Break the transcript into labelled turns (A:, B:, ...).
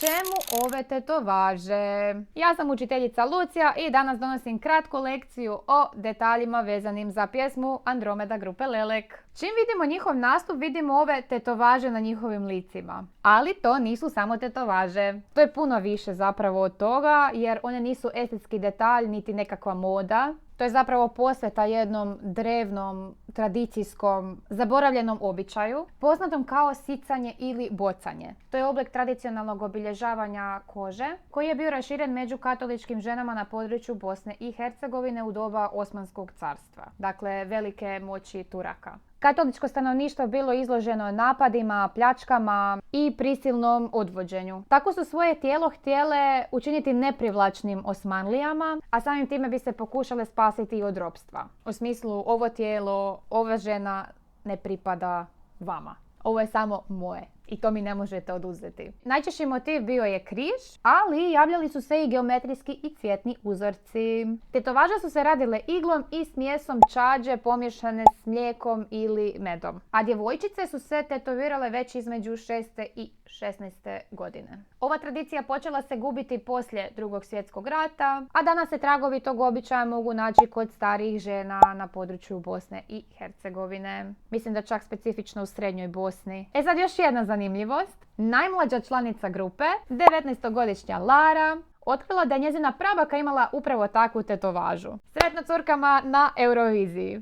A: Čemu ove tetovaže? Ja sam učiteljica Lucija i danas donosim kratku lekciju o detaljima vezanim za pjesmu Andromeda grupe Lelek. Čim vidimo njihov nastup, vidimo ove tetovaže na njihovim licima. Ali to nisu samo tetovaže. To je puno više zapravo od toga, jer one nisu estetski detalj niti nekakva moda. To je zapravo posveta jednom drevnom, tradicijskom, zaboravljenom običaju, poznatom kao sicanje ili bocanje. To je oblik tradicionalnog obilježavanja kože, koji je bio raširen među katoličkim ženama na području Bosne i Hercegovine u doba Osmanskog carstva, dakle velike moći Turaka. Katoličko stanovništvo bilo izloženo napadima, pljačkama i prisilnom odvođenju. Tako su svoje tijelo htjele učiniti neprivlačnim Osmanlijama, a samim time bi se pokušale spasiti od ropstva. U smislu, ovo tijelo, ova žena ne pripada vama. Ovo je samo moje i to mi ne možete oduzeti. Najčešći motiv bio je križ, ali javljali su se i geometrijski i cvjetni uzorci. Tetovaže su se radile iglom i smjesom čađe pomiješane s mlijekom ili medom. A djevojčice su se tetovirale već između 6. i 16. godine. Ova tradicija počela se gubiti poslije Drugog svjetskog rata, a danas se tragovi tog običaja mogu naći kod starijih žena na području Bosne i Hercegovine. Mislim da čak specifično u srednjoj Bosni. Sad još jedna zanimljivost. Najmlađa članica grupe, 19-godišnja Lara, otkrila da je njezina prabaka imala upravo takvu tetovažu. Sretno curkama na Euroviziji!